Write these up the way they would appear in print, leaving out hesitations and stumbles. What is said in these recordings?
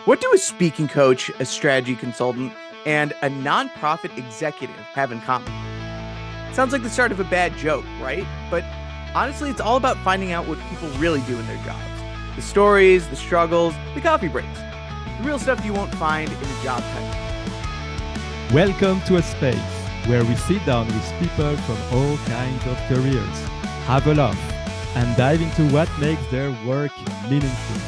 What do a speaking coach, a strategy consultant, and a nonprofit executive have in common? Sounds like the start of a bad joke, right? But honestly, it's all about finding out what people really do in their jobs. The stories, the struggles, the coffee breaks. The real stuff you won't find in a job title. Welcome to a space where we sit down with people from all kinds of careers, have a laugh, and dive into what makes their work meaningful.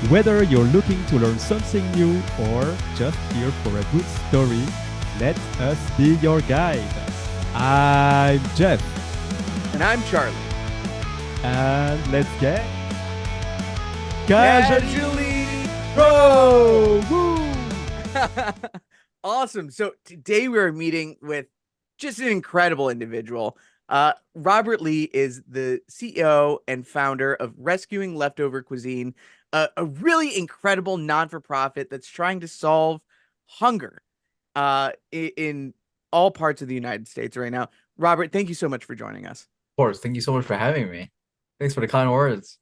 Whether you're looking to learn something new or just here for a good story, let us be your guide. I'm Jeff. And I'm Charlie. And let's get Casually Bro! Woo! Awesome. So today we're meeting with just an incredible individual. Robert Lee is the CEO and founder of Rescuing Leftover Cuisine, a really incredible non-for-profit that's trying to solve hunger in all parts of the United States right now. Robert, thank you so much for joining us. Of course. Thank you so much for having me. Thanks for the kind words.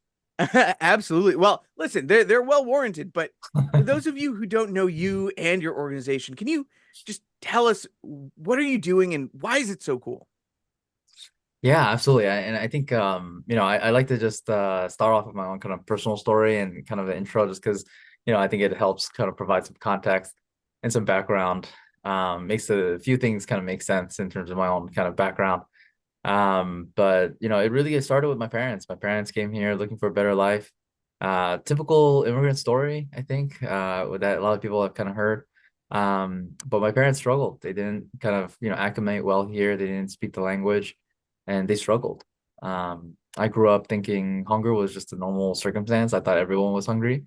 Absolutely. Well, listen, they're well warranted, but for those of you who don't know you and your organization, can you just tell us what are you doing and why is it so cool? Yeah, absolutely. And I think I like to just start off with my own kind of personal story and kind of an intro, just because I think it helps kind of provide some context and some background. Makes a few things kind of make sense in terms of my own kind of background. But it really started with my parents. My parents came here looking for a better life. Typical immigrant story, I think, that a lot of people have kind of heard. But my parents struggled. They didn't kind of acclimate well here. They didn't speak the language, and they struggled. I grew up thinking hunger was just a normal circumstance. I thought everyone was hungry.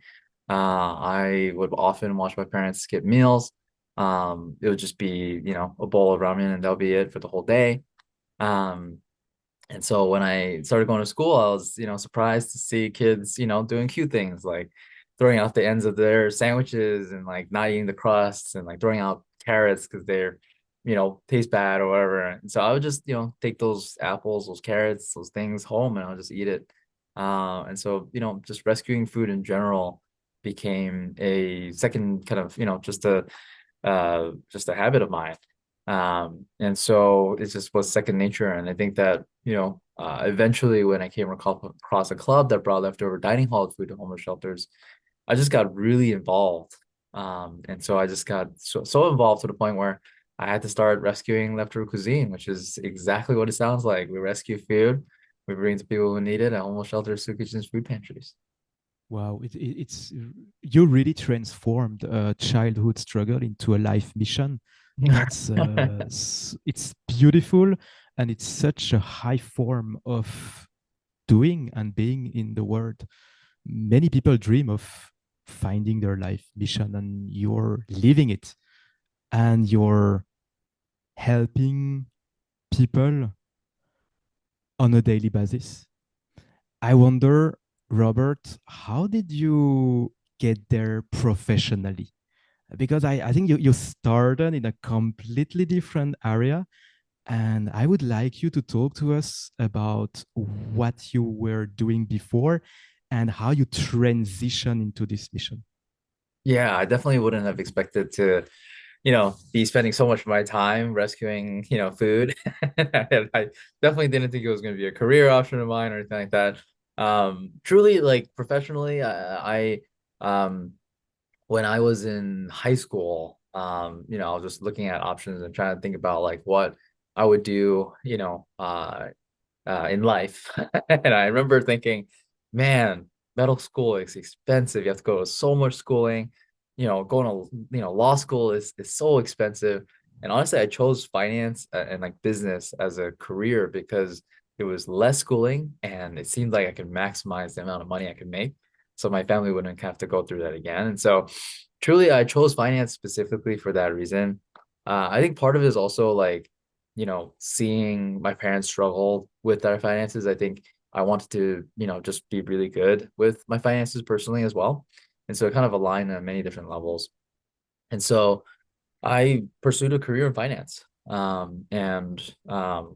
I would often watch my parents skip meals. It would just be a bowl of ramen, and that'll be it for the whole day. Um, and so when I started going to school, I was, surprised to see kids, doing cute things like throwing out the ends of their sandwiches and like not eating the crusts and like throwing out carrots because they're, taste bad or whatever. And so I would just, take those apples, those carrots, those things home and I'll just eat it. And so, just rescuing food in general became a second kind of, just a habit of mine. And so it just was second nature. And I think that, eventually when I came across a club that brought leftover dining hall food to homeless shelters, I just got really involved. And so I just got so involved to the point where I had to start rescuing leftover cuisine, which is exactly what it sounds like. We rescue food, we bring it to people who need it at homeless shelters, soup kitchens, food pantries. Wow, it's you really transformed a childhood struggle into a life mission. That's it's beautiful, and it's such a high form of doing and being in the world. Many people dream of finding their life mission, and you're living it, and you're helping people on a daily basis. I wonder, Robert, how did you get there professionally? Because I think you started in a completely different area. And I would like you to talk to us about what you were doing before and how you transition into this mission. Yeah, I definitely wouldn't have expected to be spending so much of my time rescuing, food. And I definitely didn't think it was going to be a career option of mine or anything like that. Truly, like professionally, when I was in high school, I was just looking at options and trying to think about like what I would do, in life. And I remember thinking, man, medical school is expensive. You have to go to so much schooling. Going to law school is so expensive. And honestly, I chose finance and like business as a career because it was less schooling and it seemed like I could maximize the amount of money I could make. So my family wouldn't have to go through that again. And so truly, I chose finance specifically for that reason. I think part of it is also like, seeing my parents struggle with their finances. I think I wanted to, just be really good with my finances personally as well. And so it kind of aligned on many different levels. And so I pursued a career in finance, and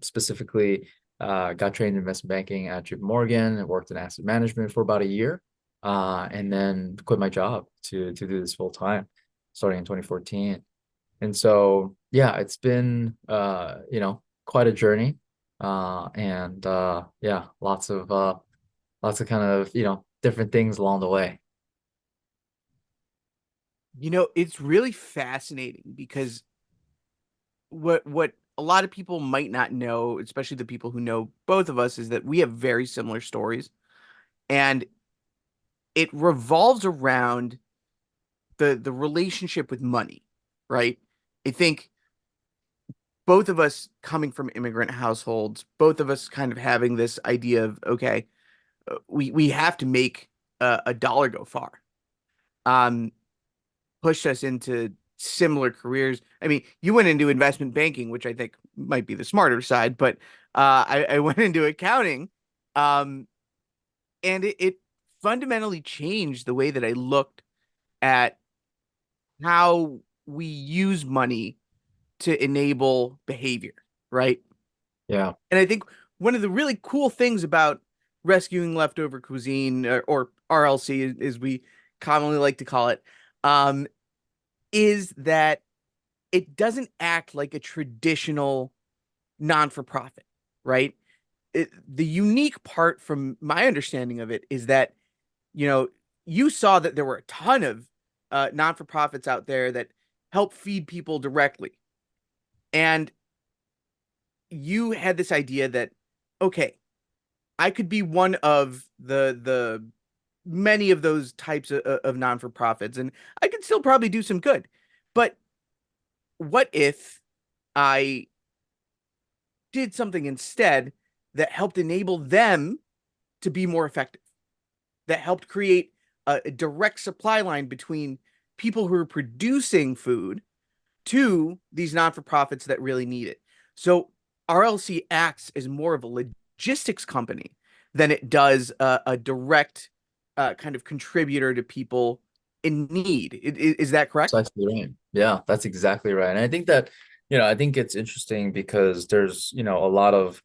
specifically got trained in investment banking at JP Morgan and worked in asset management for about a year. and then quit my job to do this full time, starting in 2014. And so, yeah, it's been quite a journey, and yeah, lots of kind of different things along the way. It's really fascinating because what a lot of people might not know, especially the people who know both of us, is that we have very similar stories, and it revolves around the relationship with money, right? I think both of us coming from immigrant households, both of us kind of having this idea of, okay, we have to make a dollar go far. Um, Pushed us into similar careers. I mean, you went into investment banking, which I think might be the smarter side, but I went into accounting, um, and it fundamentally changed the way that I looked at how we use money to enable behavior, right? Yeah. And I think one of the really cool things about rescuing leftover cuisine, or RLC, as we commonly like to call it, um, is that it doesn't act like a traditional non-for-profit, right? The unique part from my understanding of it is that, you know, you saw that there were a ton of non-for-profits out there that help feed people directly. And you had this idea that, okay, I could be one of the many of those types of non-for-profits, and I could still probably do some good. But what if I did something instead that helped enable them to be more effective, that helped create a direct supply line between people who are producing food to these non-for-profits that really need it. So RLC acts as more of a logistics company than it does a direct kind of contributor to people in need. Is that correct? Precisely right. Yeah, that's exactly right. And I think that, I think it's interesting because there's, a lot of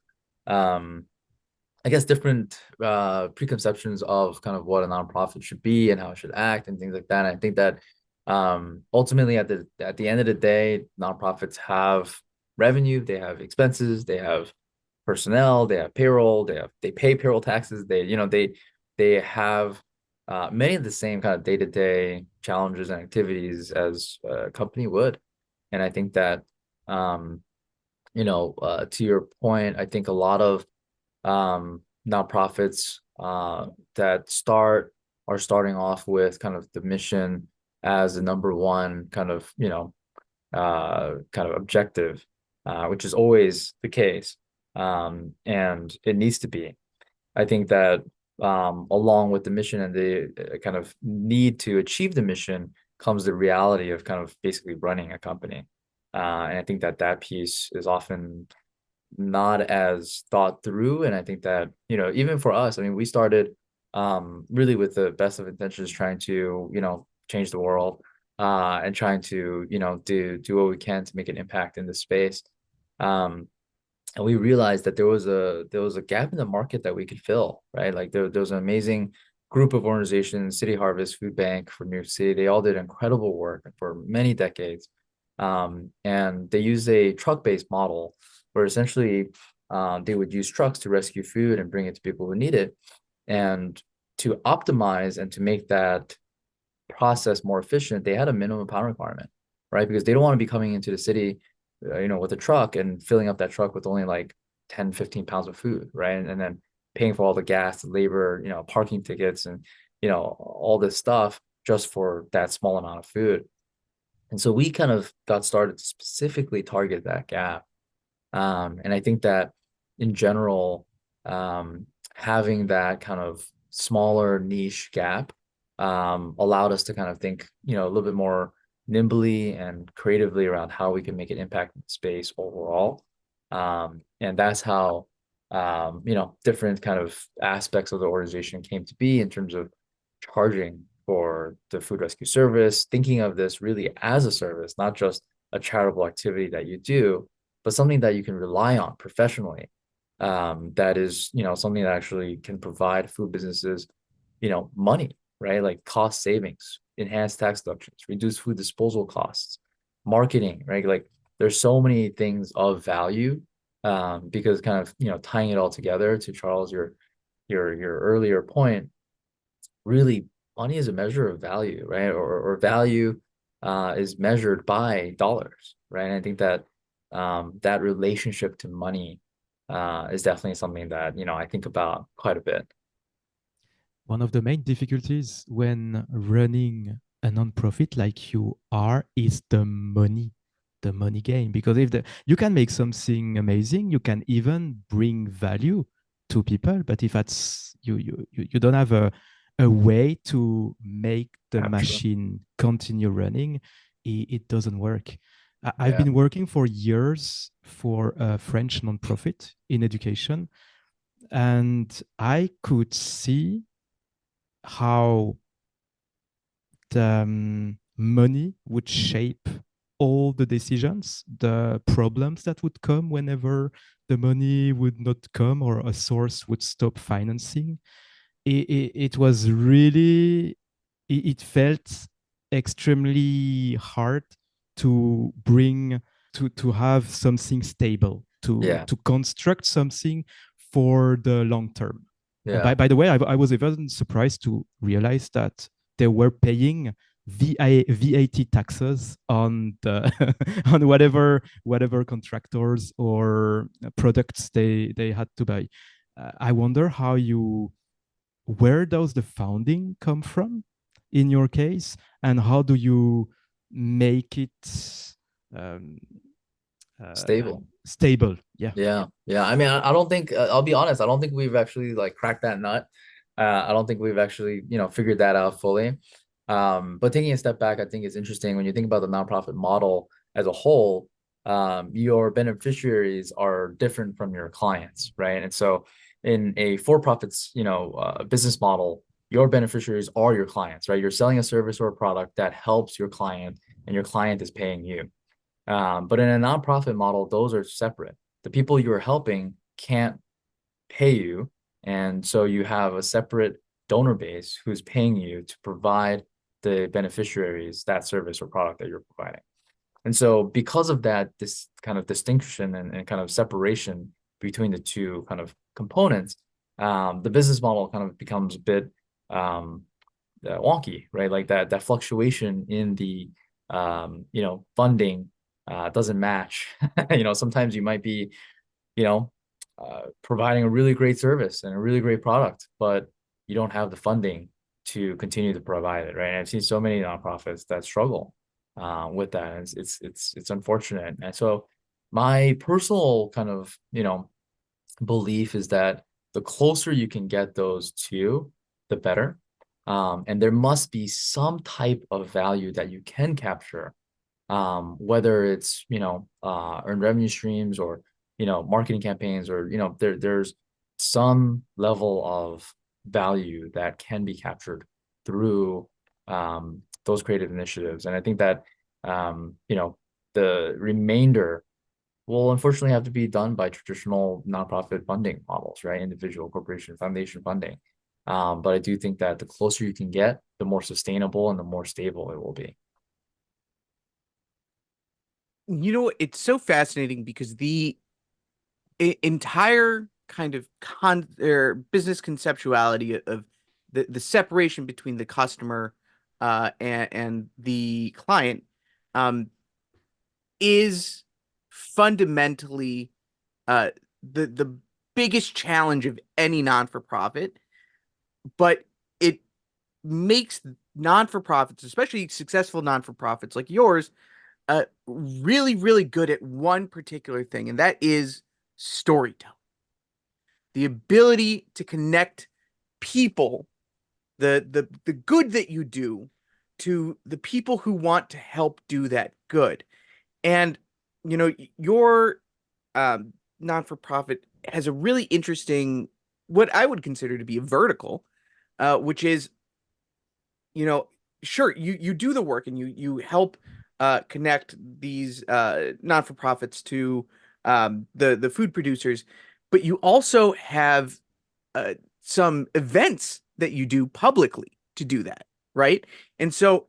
I guess different preconceptions of kind of what a nonprofit should be and how it should act and things like that. And I think that ultimately at the end of the day, nonprofits have revenue, they have expenses, they have personnel, they have payroll, they pay payroll taxes, they have many of the same kind of day-to-day challenges and activities as a company would. And I think that um, to your point, I think a lot of nonprofits that are starting off with kind of the mission as the number one kind of objective, which is always the case, and it needs to be. I think that along with the mission and the kind of need to achieve the mission comes the reality of kind of basically running a company. And I think that that piece is often not as thought through. And I think that, even for us, I mean, we started really with the best of intentions, trying to, change the world and trying to, do what we can to make an impact in this space. And we realized that there was a gap in the market that we could fill, right? Like there was an amazing group of organizations, City Harvest, Food Bank for New York City. They all did incredible work for many decades. And they use a truck-based model where essentially they would use trucks to rescue food and bring it to people who need it. And to optimize and to make that process more efficient, they had a minimum pound requirement, right? Because they don't want to be coming into the city, with a truck and filling up that truck with only like 10, 15 pounds of food, right? And then paying for all the gas, the labor, parking tickets, and, all this stuff just for that small amount of food. And so we kind of got started to specifically target that gap. And I think that in general, having that kind of smaller niche gap allowed us to kind of think, a little bit more nimbly and creatively around how we can make an impact in space overall. And that's how, different kind of aspects of the organization came to be in terms of charging for the food rescue service, thinking of this really as a service, not just a charitable activity that you do, but something that you can rely on professionally. That is, something that actually can provide food businesses, money right? Like cost savings, enhanced tax deductions, reduce food disposal costs, marketing, right? Like there's so many things of value, because kind of, tying it all together to Charles, your earlier point, really money is a measure of value, right? Or value is measured by dollars, right? And I think that that relationship to money is definitely something that, I think about quite a bit. One of the main difficulties when running a nonprofit like you are is the money game. Because if you can make something amazing, you can even bring value to people. But if that's you don't have a way to make the Capture. machine continue running, it doesn't work. I've Yeah. been working for years for a French nonprofit in education, and I could see how the money would shape all the decisions, the problems that would come whenever the money would not come or a source would stop financing. It was really, it felt extremely hard to bring, to have something stable, Yeah. to construct something for the long term. And Yeah. by the way, I was even surprised to realize that they were paying VAT taxes on the on whatever contractors or products they had to buy. I wonder how you, where does the founding come from in your case, and how do you make it um, Stable. stable? Yeah. Yeah, yeah. I mean, I don't think, I'll be honest, I don't think we've actually like cracked that nut. I don't think we've actually, figured that out fully. But taking a step back, I think it's interesting when you think about the nonprofit model as a whole. Your beneficiaries are different from your clients, right? And so in a for-profits, business model, your beneficiaries are your clients, right? You're selling a service or a product that helps your client, and your client is paying you. But in a nonprofit model, those are separate. The people you're helping can't pay you. And so you have a separate donor base who's paying you to provide the beneficiaries that service or product that you're providing. And so because of that, this kind of distinction and kind of separation between the two kind of components, the business model kind of becomes a bit um, wonky, right? Like that fluctuation in the funding doesn't match. Sometimes you might be, you know, providing a really great service and a really great product, but you don't have the funding to continue to provide it, right? And I've seen so many nonprofits that struggle with that. And it's unfortunate. And so my personal kind of belief is that the closer you can get those two, the better. And there must be some type of value that you can capture, whether it's earned revenue streams or marketing campaigns, or there's some level of value that can be captured through those creative initiatives. And I think that the remainder will unfortunately have to be done by traditional nonprofit funding models, right? Individual, corporation, foundation funding. But I do think that the closer you can get, the more sustainable and the more stable it will be. It's so fascinating because the entire kind of business conceptuality of the separation between the customer and the client um, is fundamentally the biggest challenge of any non-for-profit, but it makes non-for-profits, especially successful non-for-profits like yours, really, really good at one particular thing, and that is storytelling. The ability to connect people, the good that you do, to the people who want to help do that good. And your non-for-profit has a really interesting, what I would consider to be a vertical, which is, sure, you do the work and you help connect these non-for-profits to the food producers, but you also have some events that you do publicly to do that, right? And so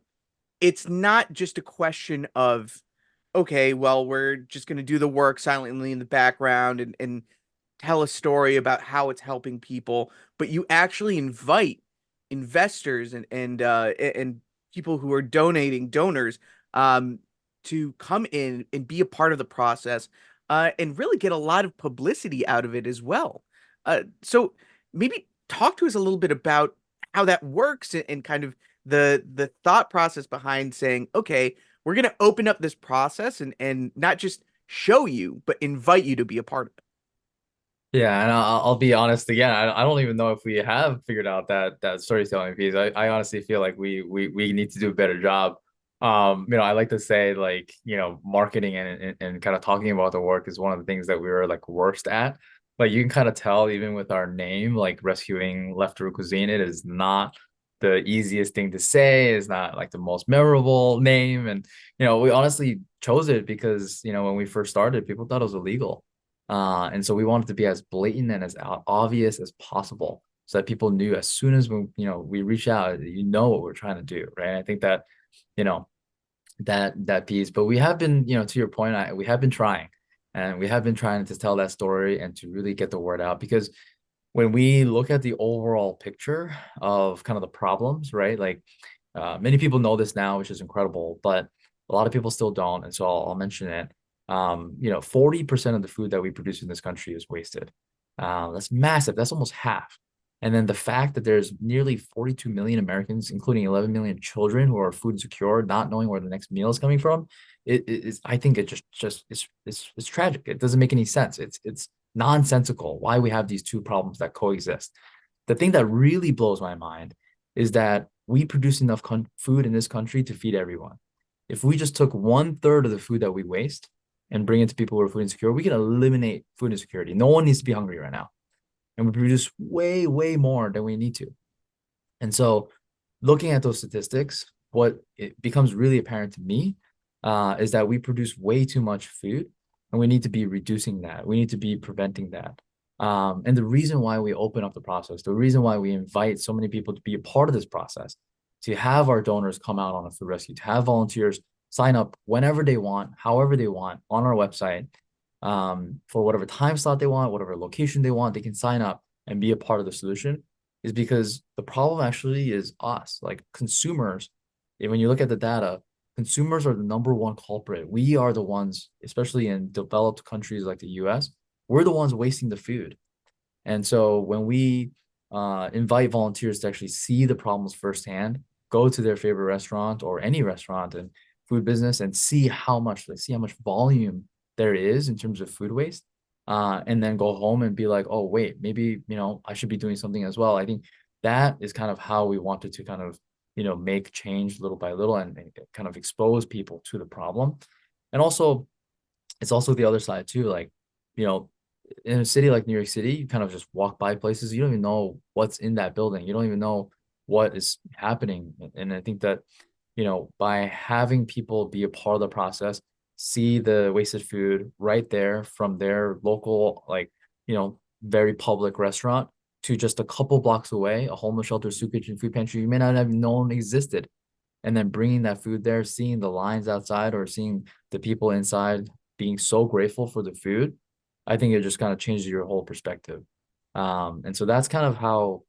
it's not just a question of, okay, well, we're just going to do the work silently in the background and tell a story about how it's helping people, but you actually invite investors and people who are donating donors um, to come in and be a part of the process and really get a lot of publicity out of it as well. So maybe talk to us a little bit about how that works and kind of the thought process behind saying, okay, we're going to open up this process and not just show you, but invite you to be a part of it. Yeah, and I'll be honest again. I don't even know if we have figured out that storytelling piece. I honestly feel like we need to do a better job. I like to say like, marketing and kind of talking about the work is one of the things that we were like worst at. Like you can kind of tell even with our name, like rescuing leftover cuisine, it is not the easiest thing to say. It's not like the most memorable name. And we honestly chose it because, when we first started, people thought it was illegal. And so we wanted to be as blatant and as obvious as possible so that people knew as soon as we reach out, what we're trying to do, right? I think that, you know, that piece, but we have been, to your point, we have been trying and we have been trying to tell that story and to really get the word out because when we look at the overall picture of kind of the problems, right? Like many people know this now, which is incredible, but a lot of people still don't. And so I'll mention it. 40% of the food that we produce in this country is wasted. That's massive. That's almost half. And then the fact that there's nearly 42 million Americans, including 11 million children who are food insecure, not knowing where the next meal is coming from, it is, I think it just it's tragic. It doesn't make any sense. It's nonsensical why we have these two problems that coexist. The thing that really blows my mind is that we produce enough food in this country to feed everyone. If we just took 1/3 of the food that we waste and bring it to people who are food insecure, we can eliminate food insecurity. No one needs to be hungry right now. And we produce way, way more than we need to. And so looking at those statistics, what it becomes really apparent to me is that we produce way too much food and we need to be reducing that. We need to be preventing that. And the reason why we open up the process, the reason why we invite so many people to be a part of this process, to have our donors come out on a food rescue, to have volunteers sign up whenever they want, however they want on our website for whatever time slot they want, whatever location they want, they can sign up and be a part of the solution is because the problem actually is us, like consumers. And when you look at the data, consumers are the number one culprit. We are the ones, especially in developed countries like the US, we're the ones wasting the food. And so when we invite volunteers to actually see the problems firsthand, go to their favorite restaurant or any restaurant and food business and see how much volume there is in terms of food waste, and then go home and be like, oh, wait, maybe, I should be doing something as well. I think that is kind of how we wanted to kind of, make change little by little and kind of expose people to the problem. And also, it's also the other side too. Like, you know, in a city like New York City, you kind of just walk by places. You don't even know what's in that building. You don't even know what is happening. And I think that, by having people be a part of the process, see the wasted food right there from their local, like, very public restaurant to just a couple blocks away, a homeless shelter, soup kitchen, food pantry you may not have known existed. And then bringing that food there, seeing the lines outside or seeing the people inside being so grateful for the food, I think it just kind of changes your whole perspective. And so that's kind of how,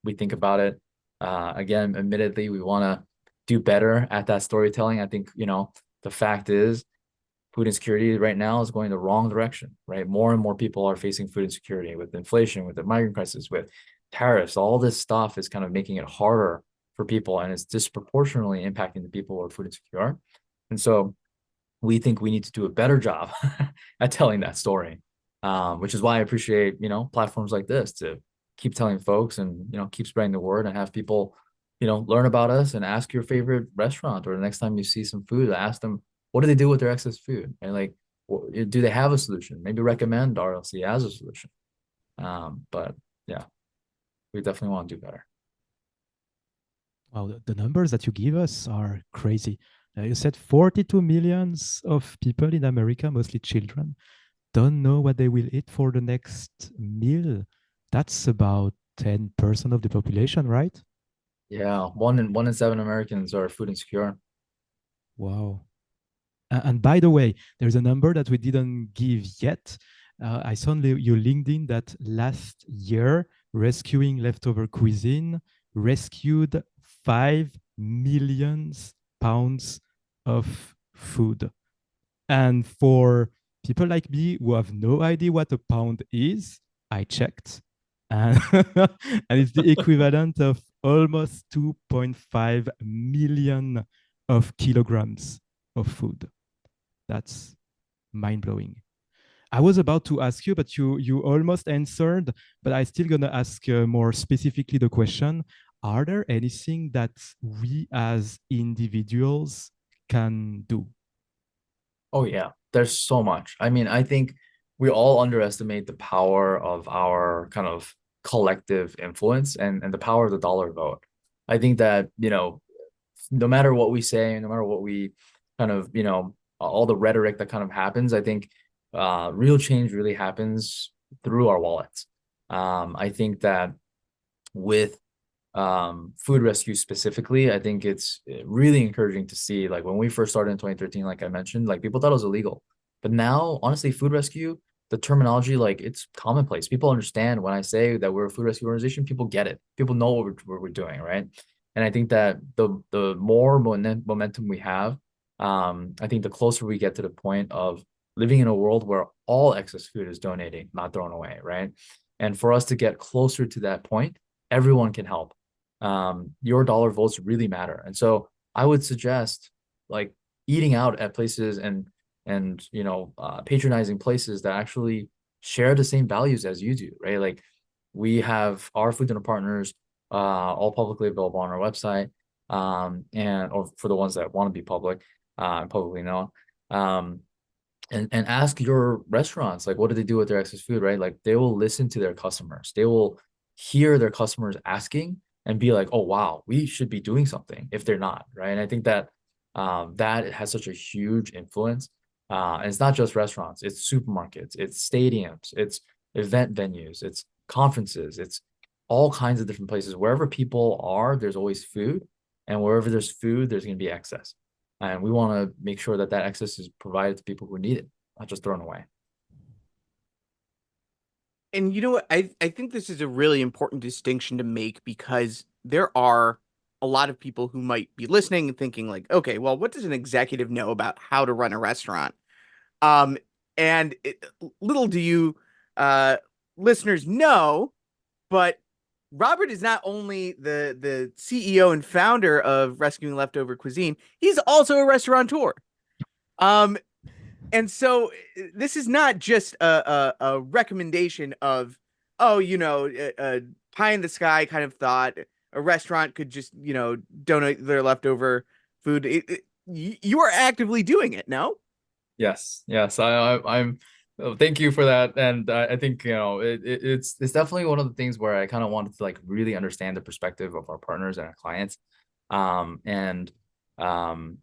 we think about it. Again, admittedly, we want to do better at that storytelling. I think, the fact is food insecurity right now is going the wrong direction, right? More and more people are facing food insecurity with inflation, with the migrant crisis, with tariffs. All this stuff is kind of making it harder for people and it's disproportionately impacting the people who are food insecure. And so we think we need to do a better job at telling that story, which is why I appreciate, platforms like this to keep telling folks and, keep spreading the word and have people, learn about us and ask your favorite restaurant or the next time you see some food, ask them, what do they do with their excess food? And like, do they have a solution? Maybe recommend RLC as a solution. But yeah, we definitely want to do better. Wow, the numbers that you give us are crazy. You said 42 millions of people in America, mostly children, don't know what they will eat for the next meal. That's about 10% of the population, right? Yeah, one in seven Americans are food insecure. Wow. And by the way, there's a number that we didn't give yet. I saw on your LinkedIn that last year, Rescuing Leftover Cuisine rescued 5 million pounds of food. And for people like me who have no idea what a pound is, I checked. And, and it's the equivalent of almost 2.5 million of kilograms of food. That's mind blowing. I was about to ask you, but you almost answered. But I still gonna ask more specifically the question: are there anything that we as individuals can do? Oh yeah, there's so much. I mean, I think we all underestimate the power of our kind of collective influence and the power of the dollar vote. I think that, no matter what we say, no matter what we kind of, all the rhetoric that kind of happens, I think real change really happens through our wallets. I think that with food rescue specifically, I think it's really encouraging to see, like when we first started in 2013, like I mentioned, like people thought it was illegal, but now honestly food rescue, the terminology, like it's commonplace. People understand when I say that we're a food rescue organization. People get it. People know what we're doing, right? And I think that the more momentum we have, I think the closer we get to the point of living in a world where all excess food is donating, not thrown away, right? And for us to get closer to that point, everyone can help. Your dollar votes really matter. And so I would suggest like eating out at places and patronizing places that actually share the same values as you do, right? Like we have our food dinner partners all publicly available on our website, and or for the ones that want to be public and publicly known. Um, and ask your restaurants, like what do they do with their excess food, right? Like they will listen to their customers. They will hear their customers asking and be like, oh wow, we should be doing something if they're not, right? And I think that that has such a huge influence. And it's not just restaurants, it's supermarkets, it's stadiums, it's event venues, it's conferences, it's all kinds of different places. Wherever people are, there's always food, and wherever there's food, there's going to be excess. And we want to make sure that that access is provided to people who need it, not just thrown away. And you know what? I think this is a really important distinction to make because there are a lot of people who might be listening and thinking like, okay, well, what does an executive know about how to run a restaurant? Um, and little do you uh listeners know, but Robert is not only the CEO and founder of Rescuing Leftover Cuisine, he's also a restaurateur. Um, and so this is not just a recommendation of, oh, a pie in the sky kind of thought. A restaurant could just, donate their leftover food. You are actively doing it, no? Yes, yes, I'm. Thank you for that, and I think it's definitely one of the things where I kind of wanted to like really understand the perspective of our partners and our clients, and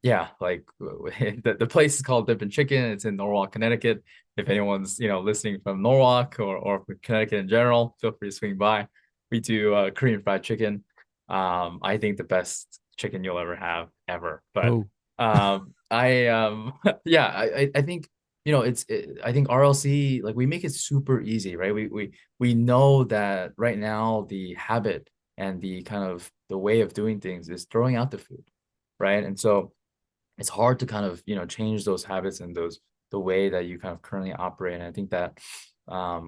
yeah, like the place is called Dippin' Chicken. It's in Norwalk, Connecticut. If anyone's listening from Norwalk or Connecticut in general, feel free to swing by. We do Korean fried chicken. I think the best chicken you'll ever have ever, but Oh, I yeah, I think I think RLC, like we make it super easy, right? We know that right now the habit and the kind of the way of doing things is throwing out the food, right? And so it's hard to kind of change those habits and those the way that you kind of currently operate. And I think that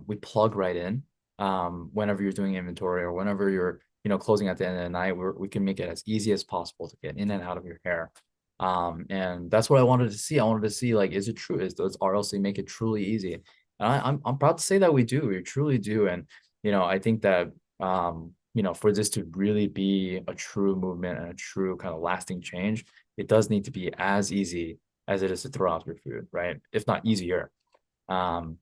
we plug right in whenever you're doing inventory or whenever you're closing at the end of the night, we can make it as easy as possible to get in and out of your hair. And that's what I wanted to see. I wanted to see, like, is it true? Does RLC make it truly easy? And I'm proud to say that we do. We truly do. And I think that for this to really be a true movement and a true kind of lasting change, it does need to be as easy as it is to throw out your food, right? If not easier. Um,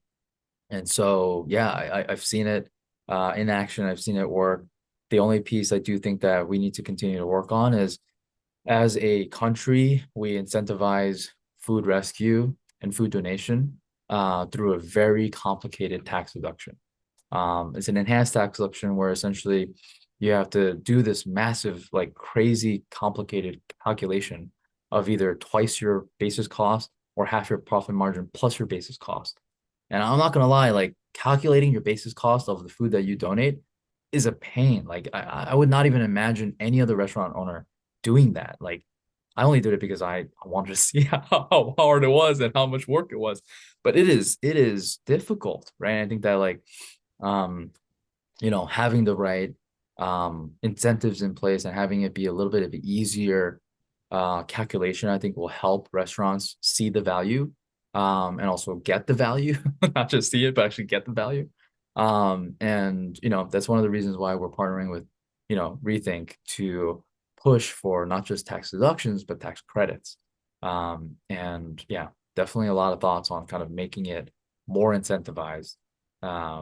and so, yeah, I've seen it in action. I've seen it work. The only piece I do think that we need to continue to work on is, as a country, we incentivize food rescue and food donation through a very complicated tax deduction. It's an enhanced tax deduction where essentially you have to do this massive, like crazy complicated calculation of either twice your basis cost or half your profit margin plus your basis cost. And I'm not gonna lie, like calculating your basis cost of the food that you donate is a pain. Like I would not even imagine any other restaurant owner doing that. Like I only did it because I wanted to see how hard it was and how much work it was. But it is difficult, right? I think that like um having the right incentives in place and having it be a little bit of an easier calculation, I think will help restaurants see the value and also get the value, not just see it, but actually get the value. And that's one of the reasons why we're partnering with Rethink to push for not just tax deductions but tax credits. And yeah, definitely a lot of thoughts on kind of making it more incentivized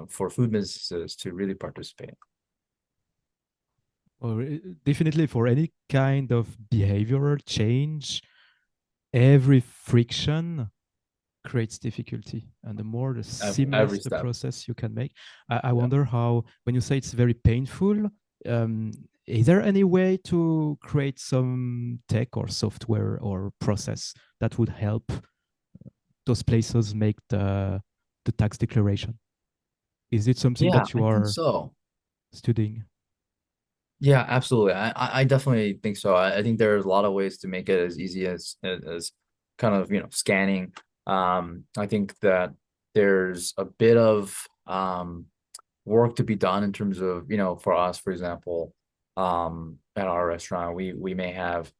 for food businesses to really participate. Or definitely for any kind of behavioral change, every friction creates difficulty. And the more the Every seamless the step. process you can make, I Yeah. wonder how, when you say it's very painful, um, is there any way to create some tech or software or process that would help those places make the tax declaration? Is it something Yeah, that you I think are so. studying? Yeah, absolutely. I definitely think so. I think there's a lot of ways to make it as easy as kind of, scanning. I think that there's a bit of work to be done in terms of, for us, for example, at our restaurant, we may have,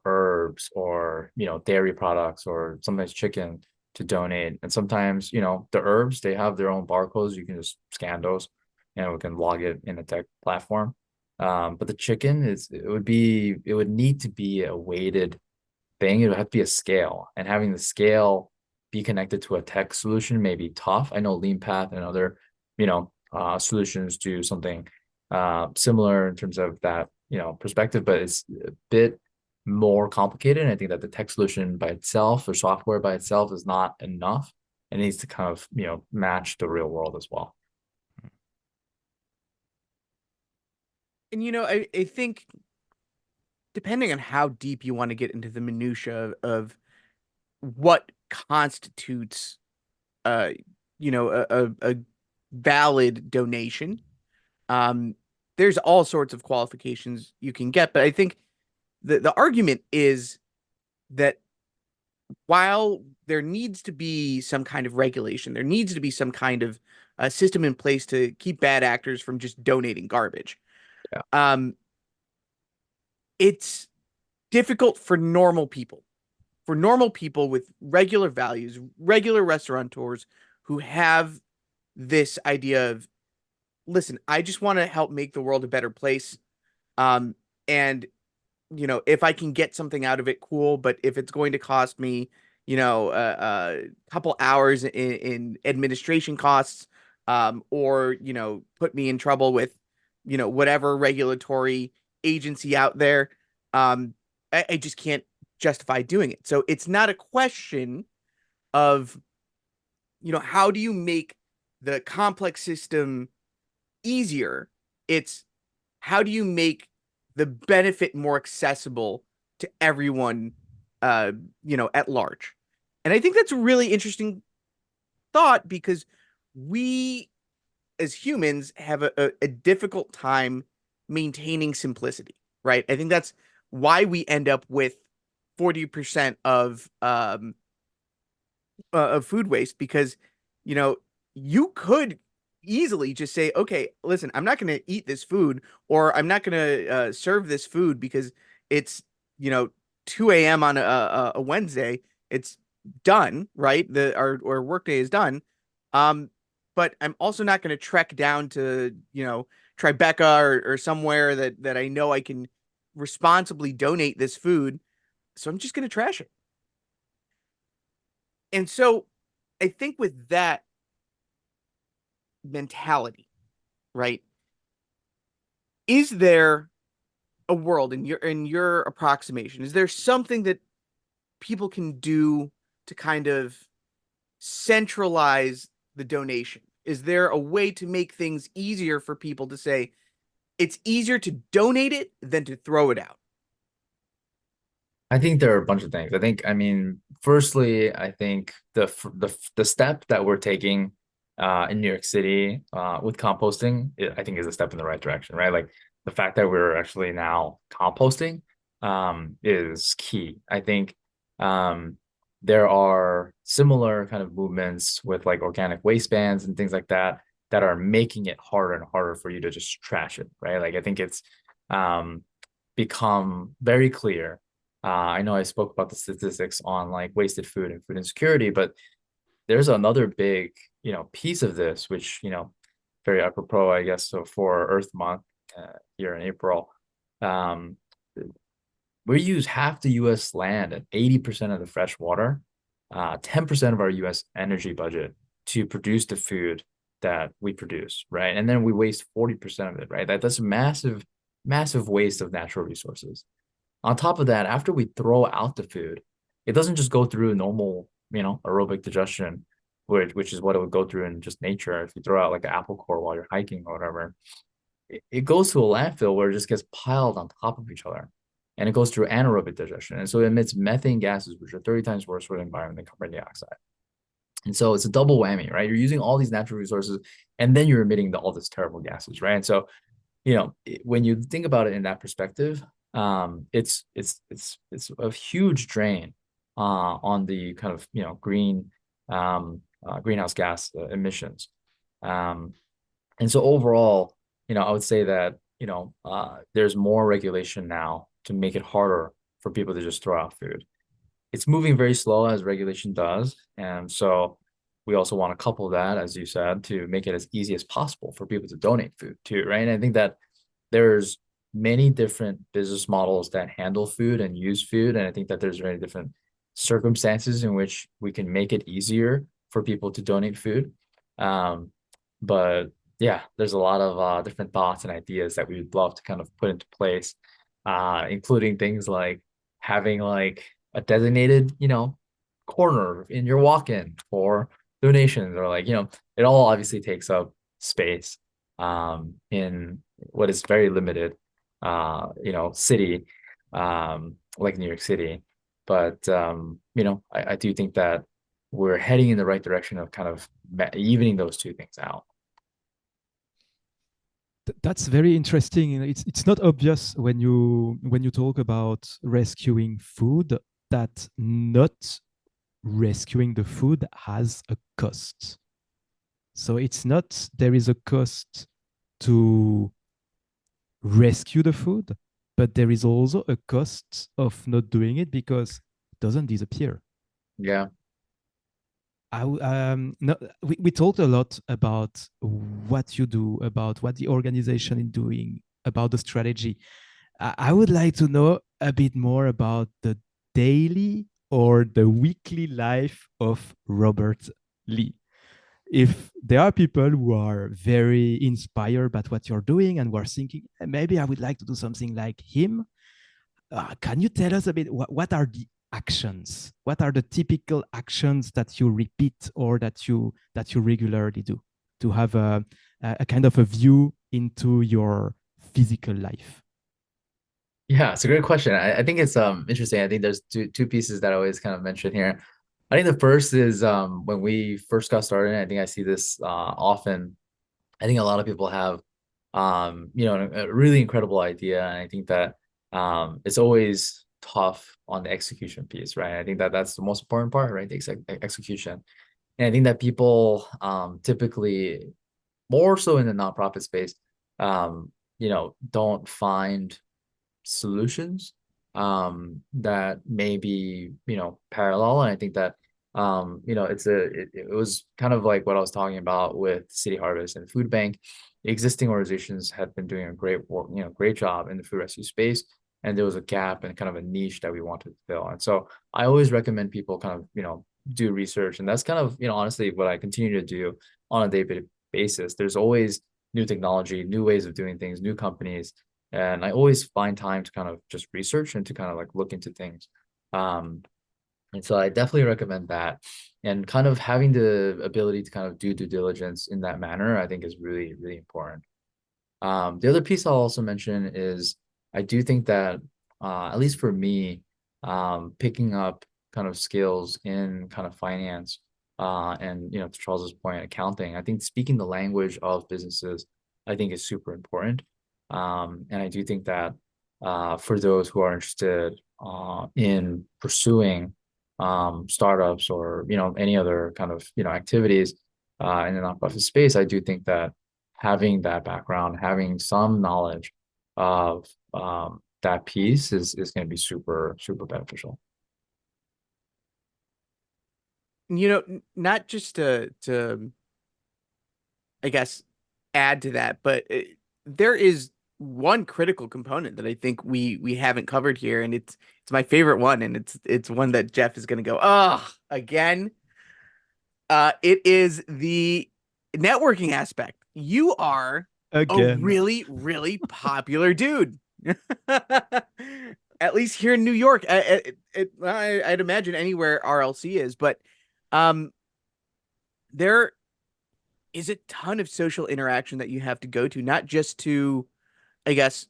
herbs or, dairy products or sometimes chicken to donate. And sometimes, the herbs, they have their own barcodes. You can just scan those and we can log it in a tech platform. But the chicken it would need to be a weighted thing. It would have to be a scale, and having the scale be connected to a tech solution may be tough. I know Lean Path and other, solutions do something similar in terms of that, perspective, but it's a bit more complicated. And I think that the tech solution by itself or software by itself is not enough. It needs to kind of, match the real world as well. And I think depending on how deep you want to get into the minutia of what constitutes uh a valid donation, um there's all sorts of qualifications you can get, but I think the argument is that while there needs to be some kind of regulation, there needs to be some kind of system in place to keep bad actors from just donating garbage. Yeah. um it's difficult for normal people with regular values, regular restaurateurs who have this idea of, listen, I just want to help make the world a better place. And if I can get something out of it, cool. But if it's going to cost me, a couple hours in administration costs, or put me in trouble with, whatever regulatory agency out there, um, I just can't justify doing it. So it's not a question of, how do you make the complex system easier? It's how do you make the benefit more accessible to everyone, at large? And I think that's a really interesting thought because we as humans have a difficult time maintaining simplicity, right? I think that's why we end up with 40% of food waste because you know you could easily just say, okay, listen, I'm not going to eat this food, or I'm not going to serve this food because it's you know 2 a.m. on a Wednesday. It's done, right? Our workday is done. um but I'm also not going to trek down to Tribeca or somewhere that I know I can responsibly donate this food, so I'm just going to trash it. And so I think with that mentality, right? Is there a world in your approximation? Is there something that people can do to kind of centralize the donation? Is there a way to make things easier for people to say, it's easier to donate it than to throw it out? I think there are a bunch of things. I mean, firstly, I think the step that we're taking in New York City with composting, I think is a step in the right direction, right? Like the fact that we're actually now composting is key. I think um, there are similar kind of movements with like organic waste bans and things like that that are making it harder and harder for you to just trash it, right? Like I think it's um, become very clear. I know I spoke about the statistics on like wasted food and food insecurity, but there's another big, piece of this, which, very apropos, I guess, so for Earth Month here in April. Um, we use half the US land and 80% of the fresh water, 10% of our US energy budget to produce the food that we produce, right? And then we waste 40% of it, right? That's a massive, massive waste of natural resources. On top of that, after we throw out the food, it doesn't just go through normal, aerobic digestion, which is what it would go through in just nature. If you throw out like an apple core while you're hiking or whatever, it goes to a landfill where it just gets piled on top of each other. And it goes through anaerobic digestion. And so it emits methane gases, which are 30 times worse for the environment than carbon dioxide. And so it's a double whammy, right? You're using all these natural resources and then you're emitting all this terrible gases, right? And so, when you think about it in that perspective, it's a huge drain on the kind of greenhouse gas emissions. And so overall, I would say that there's more regulation now to make it harder for people to just throw out food. It's moving very slow as regulation does, and so we also want to couple that, as you said, to make it as easy as possible for people to donate food too, right? And I think that there's many different business models that handle food and use food. And I think that there's many different circumstances in which we can make it easier for people to donate food. But yeah, there's a lot of different thoughts and ideas that we would love to kind of put into place, including things like having like a designated, corner in your walk-in for donations, or like, it all obviously takes up space in what is very limited city like New York City. But I do think that we're heading in the right direction of kind of evening those two things out. That's very interesting. It's not obvious when you talk about rescuing food that not rescuing the food has a cost. So it's not there is a cost to rescue the food, but there is also a cost of not doing it because it doesn't disappear. Yeah. No, we talked a lot about what you do, about what the organization is doing, about the strategy. I would like to know a bit more about the daily or the weekly life of Robert Lee. If there are people who are very inspired by what you're doing and who are thinking, maybe I would like to do something like him, can you tell us a bit what are the actions? What are the typical actions that you repeat or that you regularly do to have a kind of a view into your physical life? Yeah, it's a great question. I think it's interesting. I think there's two pieces that I always kind of mention here. I think the first is when we first got started, I think I see this often. I think a lot of people have a really incredible idea. And I think that it's always tough on the execution piece, right? I think that that's the most important part, right? The execution. And I think that people typically, more so in the nonprofit space, don't find solutions that may be parallel. And I think that it was kind of like what I was talking about with City Harvest and Food Bank. Existing organizations had been doing a great work, great job in the food rescue space, and there was a gap and kind of a niche that we wanted to fill. And so I always recommend people kind of do research, and that's kind of honestly what I continue to do on a day-to-day basis. There's always new technology, new ways of doing things, new companies, and I always find time to kind of just research and to kind of like look into things. And so I definitely recommend that. And kind of having the ability to kind of do due diligence in that manner, I think is really, really important. The other piece I'll also mention is I do think that, at least for me, picking up kind of skills in kind of finance, and to Charles's point, accounting, I think speaking the language of businesses, I think is super important. And I do think that, for those who are interested in pursuing startups or any other kind of activities in the nonprofit space, I do think that having that background, having some knowledge of that piece is going to be super, super beneficial. Not just to I guess add to that, but there is one critical component that I think we haven't covered here, and it's my favorite one, and it's one that Jeff is going to go, oh, again. It is the networking aspect. You are a Again. really, really popular dude. At least here in New York. I'd imagine anywhere RLC is, but um, there is a ton of social interaction that you have to go to, not just to, I guess,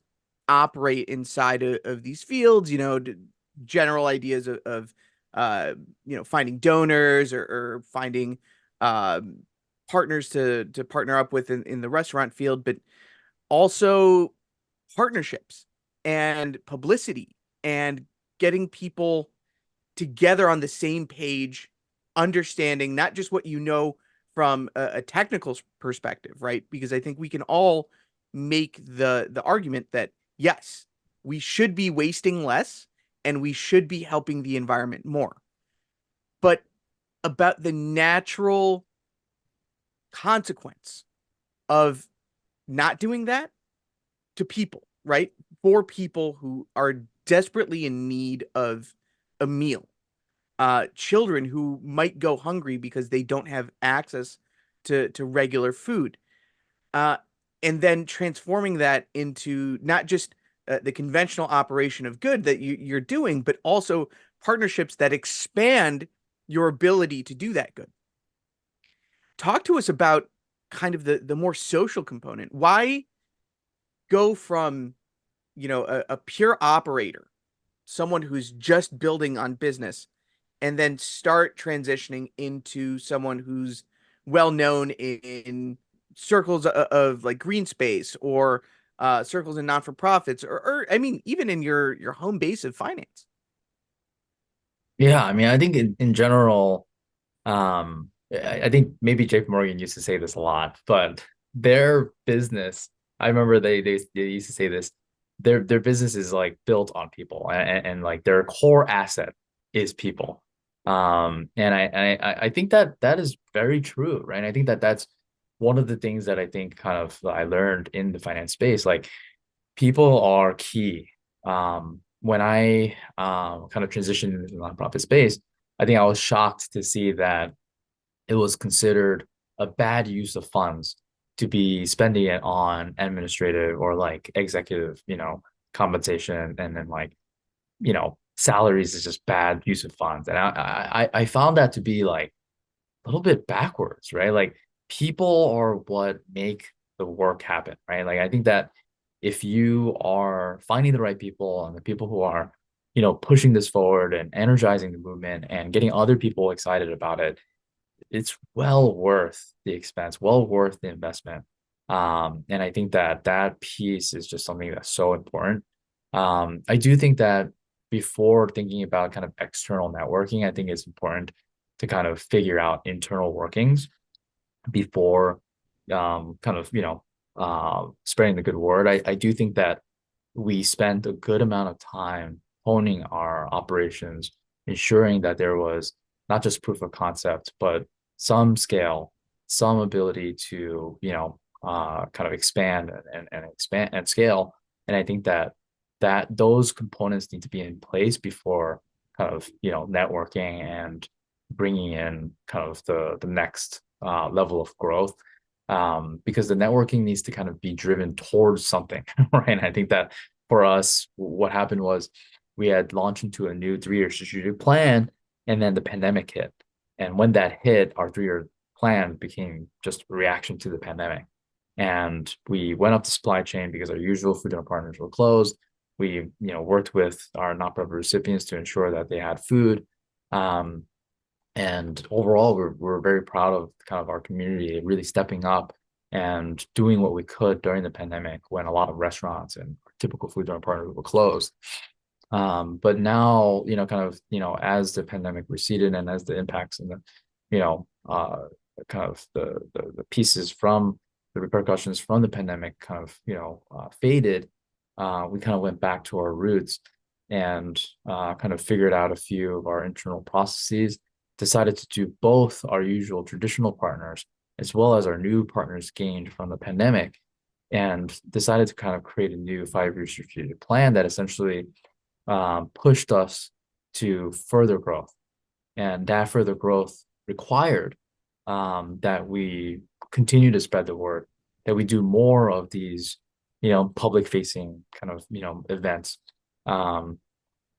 operate inside of these fields, general ideas of finding donors or finding um, partners to partner up with in the restaurant field, but also partnerships and publicity and getting people together on the same page, understanding not just what you know from a technical perspective, right? Because I think we can all make the argument that yes, we should be wasting less and we should be helping the environment more. But about the natural consequence of not doing that to people, right? For people who are desperately in need of a meal, children who might go hungry because they don't have access to regular food, uh, and then transforming that into not just the conventional operation of good that you're doing, but also partnerships that expand your ability to do that good. Talk to us about kind of the more social component. Why go from a pure operator, someone who's just building on business, and then start transitioning into someone who's well known in circles of like green space or circles in non-for-profits or I mean even in your home base of finance. Yeah, I mean, I think in general, I think maybe Jake Morgan used to say this a lot, but their business, I remember they used to say this, their business is like built on people, and like their core asset is people. And I think that that is very true, right? I think that that's one of the things that I think kind of I learned in the finance space. Like, people are key. When I kind of transitioned into the nonprofit space, I think I was shocked to see that it was considered a bad use of funds to be spending it on administrative or like executive, compensation, and then like, salaries is just bad use of funds. And I found that to be like a little bit backwards, right? Like, people are what make the work happen, right? Like, I think that if you are finding the right people and the people who are, pushing this forward and energizing the movement and getting other people excited about it, it's well worth the expense, well worth the investment. And I think that that piece is just something that's so important. I do think that before thinking about kind of external networking, I think it's important to kind of figure out internal workings before kind of spreading the good word. I do think that we spent a good amount of time honing our operations, ensuring that there was not just proof of concept, but some scale, some ability to kind of expand and expand and scale. And I think that those components need to be in place before kind of networking and bringing in kind of the next level of growth, because the networking needs to kind of be driven towards something, right? And I think that for us, what happened was we had launched into a new 3-year strategic plan, and then the pandemic hit. And when that hit, our 3-year plan became just a reaction to the pandemic. And we went up the supply chain because our usual food donor partners were closed. We, worked with our nonprofit recipients to ensure that they had food. And overall, we're very proud of kind of our community really stepping up and doing what we could during the pandemic when a lot of restaurants and typical food donor partners were closed. But now, kind of, as the pandemic receded and as the impacts and the, you know, kind of the pieces from the repercussions from the pandemic kind of, faded, we kind of went back to our roots and kind of figured out a few of our internal processes, decided to do both our usual traditional partners as well as our new partners gained from the pandemic, and decided to kind of create a new 5-year strategic plan that essentially pushed us to further growth. And that further growth required that we continue to spread the word, that we do more of these, public facing kind of, events, and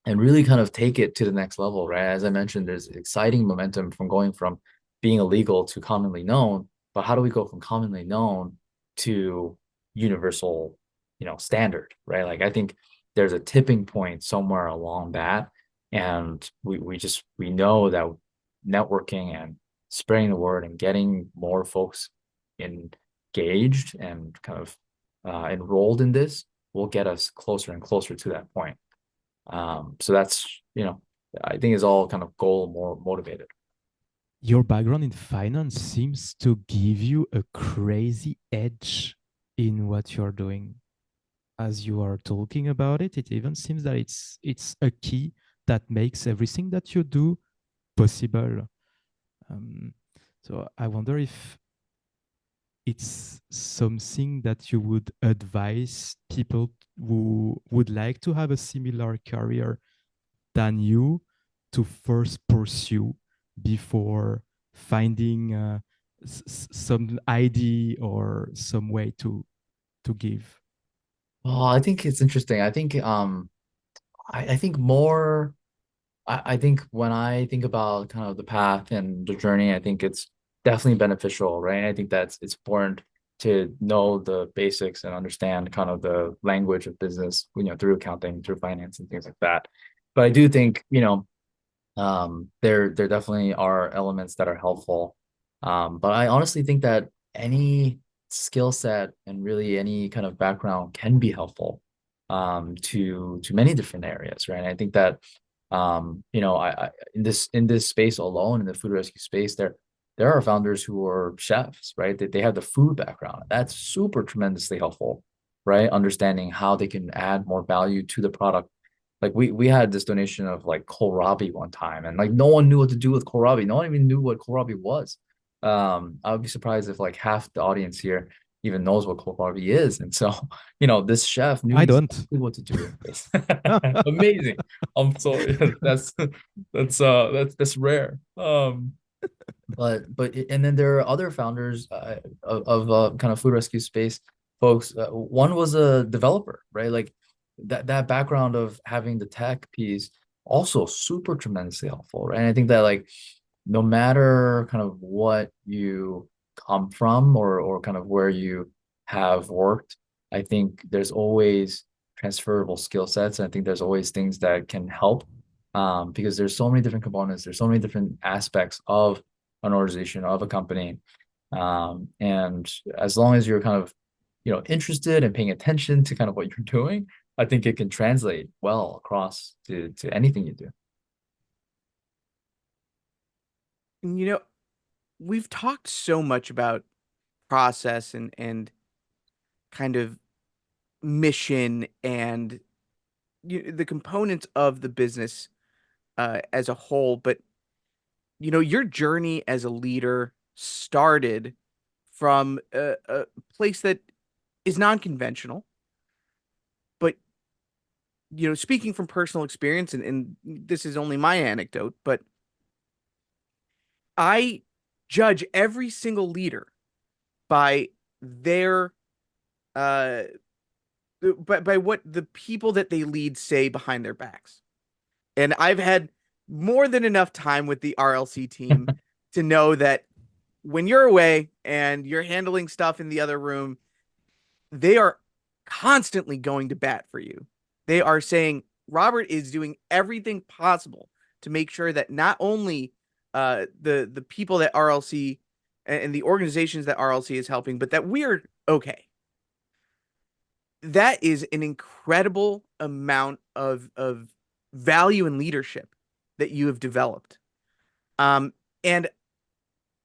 really kind of take it to the next level, right? As I mentioned, there's exciting momentum from going from being illegal to commonly known, but how do we go from commonly known to universal, standard, right? Like I think there's a tipping point somewhere along that. And we know that networking and spreading the word and getting more folks engaged and kind of enrolled in this will get us closer and closer to that point. So that's, I think is all kind of goal more motivated. Your background in finance seems to give you a crazy edge in what you're doing. As you are talking about it, it even seems that it's a key that makes everything that you do possible. Um, so I wonder if it's something that you would advise people who would like to have a similar career than you to first pursue before finding some idea or some way to give. Well, I think it's interesting. I think I think more I think when I think about kind of the path and the journey, I think it's definitely beneficial, right? I think it's important to know the basics and understand kind of the language of business, through accounting, through finance and things like that. But I do think, there definitely are elements that are helpful. But I honestly think that any skill set and really any kind of background can be helpful to many different areas, right? And I think that I in this space alone, in the food rescue space, there are founders who are chefs, right? They have the food background. That's super tremendously helpful, right? Understanding how they can add more value to the product. Like we had this donation of like kohlrabi one time, and like no one knew what to do with kohlrabi. No one even knew what kohlrabi was. I would be surprised if like half the audience here even knows what kohlrabi is. And so, this chef knew I don't. exactly what to do with this. Amazing. So that's rare. But and then there are other founders of kind of food rescue space folks. One was a developer, right? Like that background of having the tech piece also super tremendously helpful, right? And I think that like no matter kind of what you come from or kind of where you have worked, I think there's always transferable skill sets. And I think there's always things that can help, because there's so many different components, there's so many different aspects of an organization, of a company. And as long as you're kind of, interested and paying attention to kind of what you're doing, I think it can translate well across to anything you do. And we've talked so much about process and kind of mission and the components of the business as a whole, but your journey as a leader started from a place that is non-conventional, but speaking from personal experience, and this is only my anecdote, but I judge every single leader by their uh by what the people that they lead say behind their backs. And I've had more than enough time with the RLC team to know that when you're away and you're handling stuff in the other room, they are constantly going to bat for you. They are saying Robert is doing everything possible to make sure that not only the people that RLC and the organizations that RLC is helping, but that we're okay. That is an incredible amount of value and leadership that you have developed. And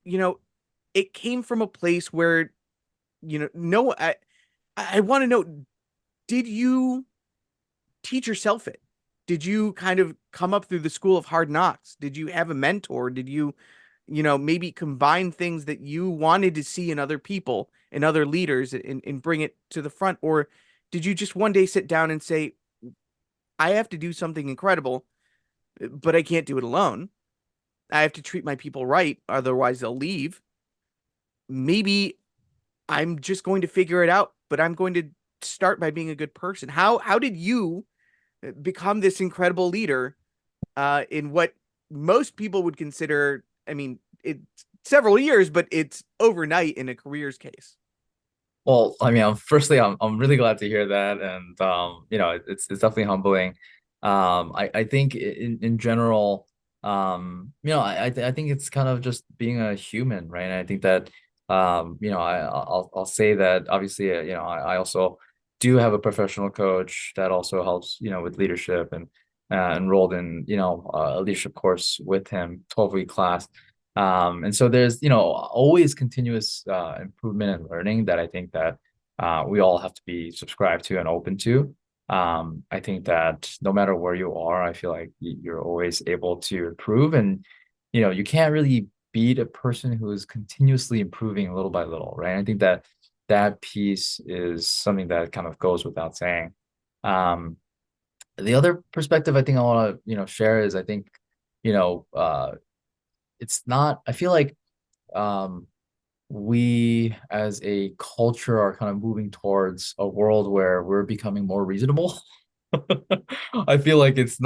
you know, it came from a place where, no, I want to know, did you teach yourself it? Did you kind of come up through the school of hard knocks? Did you have a mentor? Did you, maybe combine things that you wanted to see in other people and other leaders and bring it to the front? Or did you just one day sit down and say, I have to do something incredible, but I can't do it alone. I have to treat my people right, otherwise they'll leave. Maybe I'm just going to figure it out, but I'm going to start by being a good person. How did you become this incredible leader in what most people would consider, I mean, it's several years, but it's overnight in a career's case? Well, I mean, firstly, I'm really glad to hear that, and it's definitely humbling. I think in general, I think it's kind of just being a human, right? And I think that, I'll say that obviously, I also do have a professional coach that also helps, with leadership, and enrolled in, a leadership course with him, 12-week class. And so there's, always continuous improvement and learning that I think that we all have to be subscribed to and open to. I think that no matter where you are, I feel like you're always able to improve, and you can't really beat a person who is continuously improving little by little, right? I think that that piece is something that kind of goes without saying. Um, the other perspective I think I want to, share is I think, you know, uh, it's not, I feel like um, we as a culture are kind of moving towards a world where we're becoming more reasonable. I feel like it's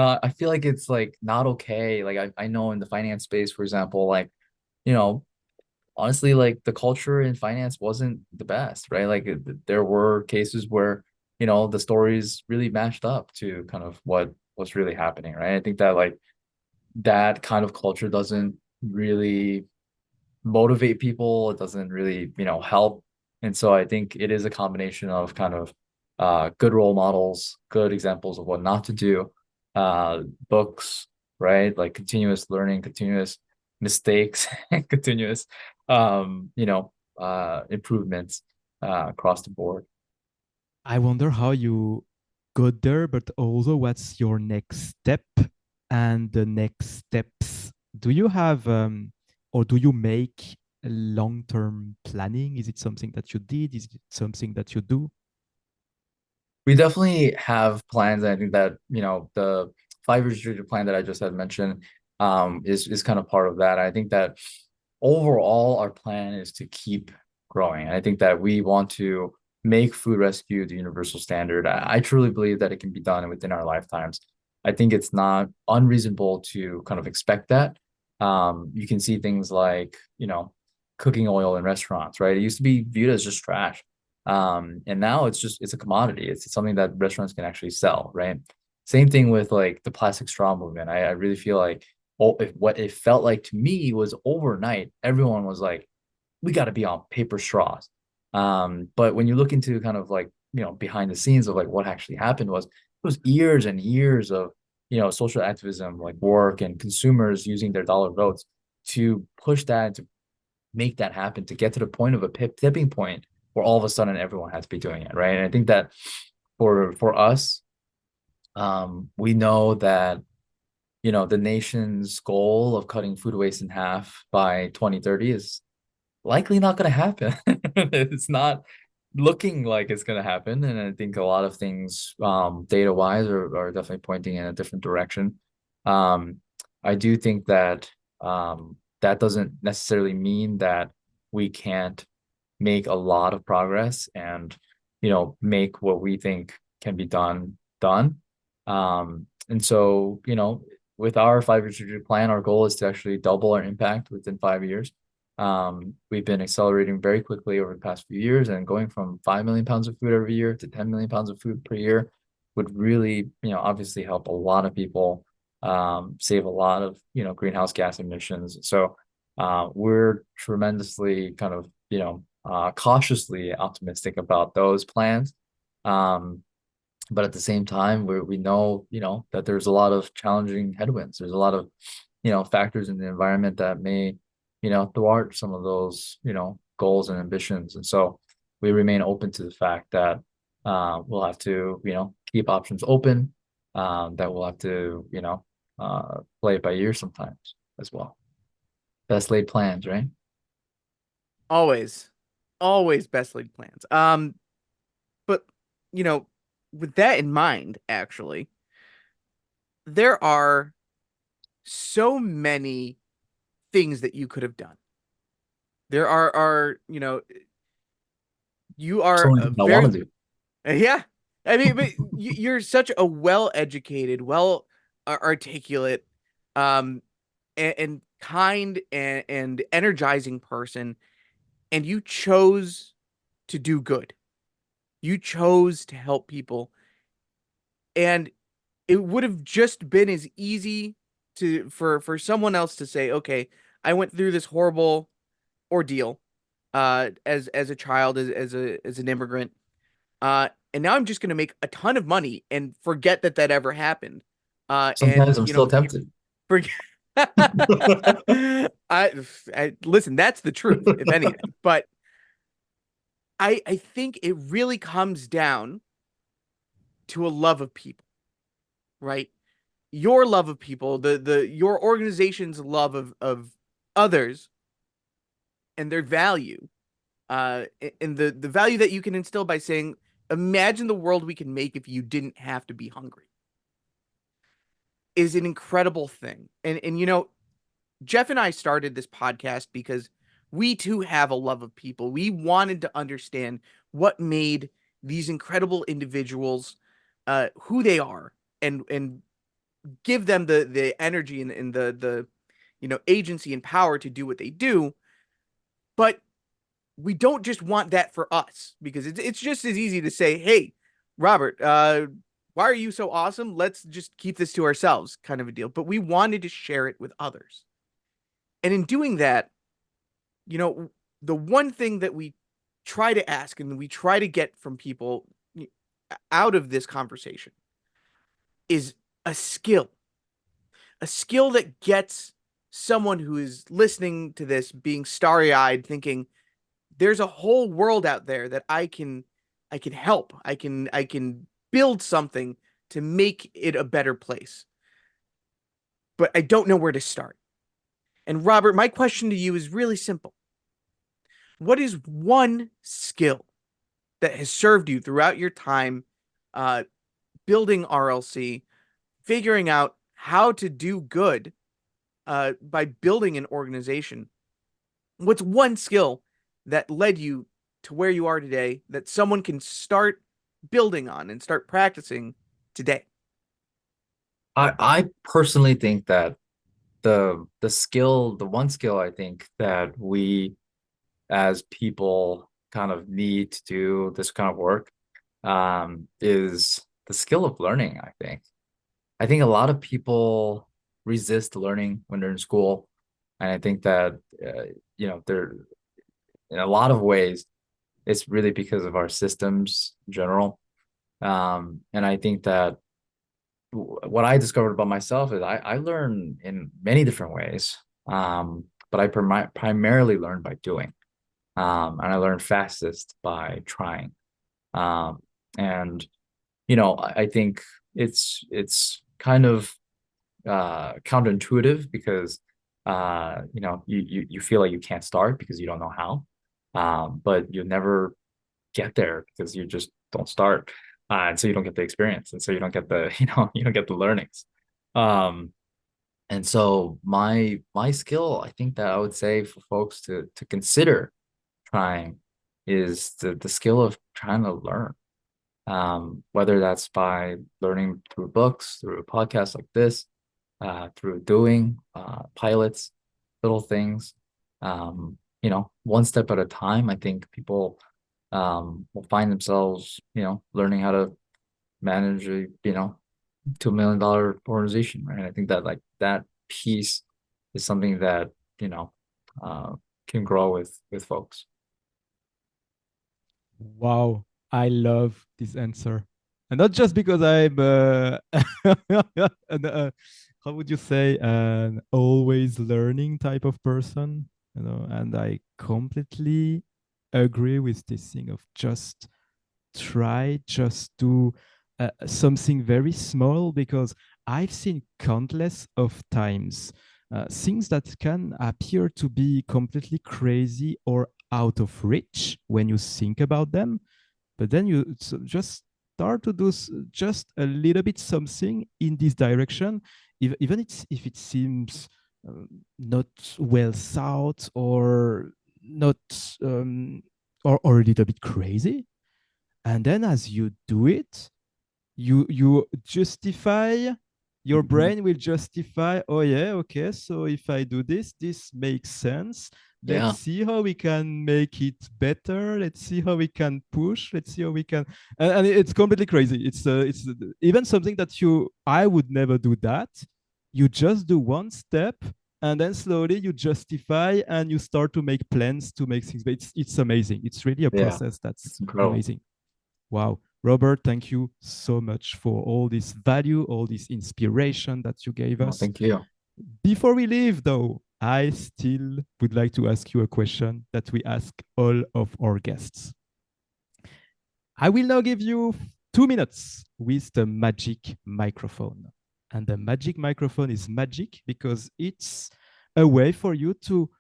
like not okay. Like I know in the finance space, for example, like, you know, honestly, like the culture in finance wasn't the best, right? Like there were cases where, the stories really matched up to kind of what's really happening, right? I think that like that kind of culture doesn't really motivate people. It doesn't really, help. And so I think it is a combination of kind of good role models, good examples of what not to do, books, right? Like continuous learning, continuous mistakes, and continuous, improvements across the board. I wonder how you got there, but also what's your next step and the next steps. Do you have or do you make long-term planning? Is it something that you did? Is it something that you do? We definitely have plans. And I think that, the 5 year strategic plan that I just had mentioned is kind of part of that. I think that overall our plan is to keep growing. And I think that we want to make food rescue the universal standard. I truly believe that it can be done within our lifetimes. I think it's not unreasonable to kind of expect that. You can see things like, cooking oil in restaurants, right? It used to be viewed as just trash. And now it's a commodity. It's something that restaurants can actually sell, right? Same thing with like the plastic straw movement. I really feel like, if what it felt like to me was overnight, everyone was like, we got to be on paper straws. But when you look into kind of like, behind the scenes of like what actually happened was, it was years and years of, social activism, like work and consumers using their dollar votes to push that, to make that happen, to get to the point of a tipping point where all of a sudden everyone has to be doing it, right? And I think that for us, we know that, the nation's goal of cutting food waste in half by 2030 is likely not going to happen. It's not looking like it's going to happen. And I think a lot of things, data wise, are definitely pointing in a different direction. Um, I do think that that doesn't necessarily mean that we can't make a lot of progress and, make what we think can be done. And so, with our 5 year strategic plan, our goal is to actually double our impact within 5 years. We've been accelerating very quickly over the past few years, and going from 5 million pounds of food every year to 10 million pounds of food per year would really, obviously help a lot of people, save a lot of, greenhouse gas emissions. So we're tremendously kind of, cautiously optimistic about those plans. Um, but at the same time, we know, that there's a lot of challenging headwinds. There's a lot of, factors in the environment that may, thwart some of those, goals and ambitions. And so we remain open to the fact that we'll have to, keep options open, that we'll have to, play it by ear sometimes as well. Best laid plans, right? Always, always best laid plans. But you know, with that in mind, actually, there are so many things that you could have done. There are you So are many a things I want very to do. yeah. I mean, but you're such a well-educated, well articulate, um, and kind and energizing person, and you chose to do good. You chose to help people, and it would have just been as easy to for someone else to say, "Okay, I went through this horrible ordeal, as a child, as an immigrant, and now I'm just going to make a ton of money and forget that that ever happened, and Sometimes I'm still tempted. forget." I listen. That's the truth, if anything. But I think it really comes down to a love of people, right? Your love of people, the your organization's love of others and their value, and the value that you can instill by saying, imagine the world we can make if you didn't have to be hungry, is an incredible thing. And Jeff and I started this podcast because we too have a love of people. We wanted to understand what made these incredible individuals who they are, and give them the energy and the agency and power to do what they do. But we don't just want that for us, because it's just as easy to say, hey, Robert, why are you so awesome? Let's just keep this to ourselves, kind of a deal. But we wanted to share it with others. And in doing that, you know, the one thing that we try to ask and we try to get from people out of this conversation is a skill, a skill that gets someone who is listening to this being starry-eyed, thinking there's a whole world out there that I can help. I can build something to make it a better place. But I don't know where to start. And Robert, my question to you is really simple. What is one skill that has served you throughout your time uh, building RLC, figuring out how to do good by building an organization? What's one skill that led you to where you are today that someone can start building on and start practicing today? I personally think that the one skill I think that we as people kind of need to do this kind of work, is the skill of learning, I think. I think a lot of people resist learning when they're in school. And I think that, they're in a lot of ways, it's really because of our systems in general. And I think that what I discovered about myself is I learn in many different ways. But I primarily learn by doing. And I learn fastest by trying. Um, and I think it's kind of counterintuitive because you feel like you can't start because you don't know how. But you never get there because you just don't start. And so you don't get the experience. And so you don't get the, you don't get the learnings. Um, and so my skill, I think that I would say for folks to consider trying is the skill of trying to learn, whether that's by learning through books, through a podcast like this, through doing pilots, little things. one step at a time, I think people will find themselves, learning how to manage a, $2 million organization, right? I think that like that piece is something that, you know, uh, can grow with folks. Wow, I love this answer. And not just because I'm how would you say, an always learning type of person, and I completely agree with this thing of just do something very small, because I've seen countless of times things that can appear to be completely crazy or out of reach when you think about them, but then you just start to do just a little bit something in this direction, even if it seems not well thought, or not or a little bit crazy, and then as you do it, you justify, your Mhm. brain will justify, oh yeah, okay, so if I do this makes sense, let's Yeah, see how we can make it better, let's see how we can push, let's see how we can, and it's completely crazy. It's even something that you I would never do that. You just do one step, and then slowly you justify and you start to make plans to make things, but it's amazing. It's really a yeah, process that's it's incredible. amazing. Wow. Robert, thank you so much for all this value, all this inspiration that you gave Well, us. thank you. Before we leave, though, I still would like to ask you a question that we ask all of our guests. I will now give you 2 minutes with the magic microphone. And the magic microphone is magic because it's a way for you to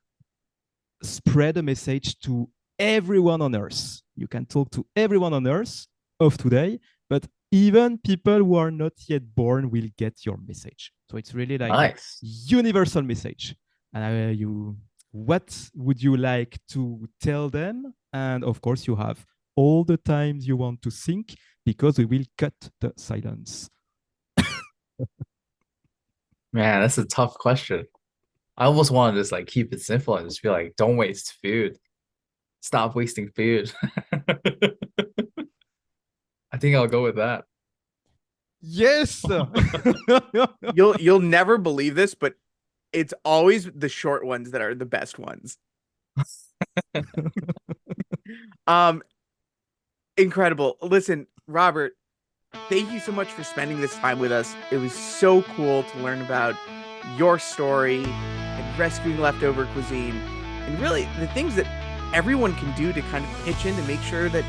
spread a message to everyone on earth. You can talk to everyone on earth of today, but even people who are not yet born will get your message. So it's really like a Nice. universal message. And what would you like to tell them? And of course, you have all the times you want to think, because we will cut the silence. Man, that's a tough question. I almost want to just like keep it simple and just be like, don't waste food. Stop wasting food. I think I'll go with that. Yes. You'll never believe this, but it's always the short ones that are the best ones. Um, Incredible. Listen, Robert, thank you so much for spending this time with us. It was so cool to learn about your story and rescuing leftover cuisine, and really the things that everyone can do to kind of pitch in to make sure that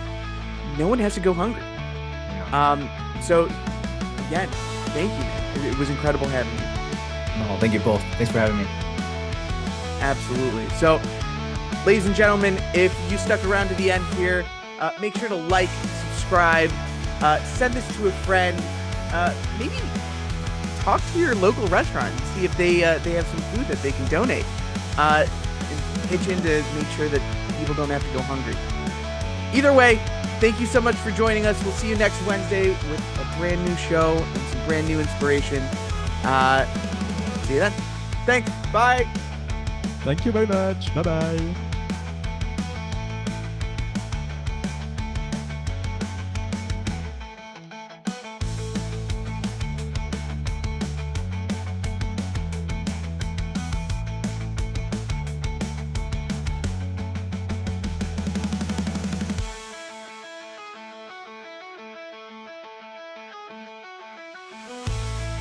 no one has to go hungry. Yeah. So again, thank you, man. It was incredible having you. No, thank you both. Thanks for having me. Absolutely. So, ladies and gentlemen, if you stuck around to the end here, make sure to like, subscribe, send this to a friend, maybe talk to your local restaurant and see if they have some food that they can donate, and pitch in to make sure that people don't have to go hungry. Either way, thank you so much for joining us. We'll see you next Wednesday with a brand new show and some brand new inspiration. See you then. Thanks. Bye. Thank you very much. Bye bye.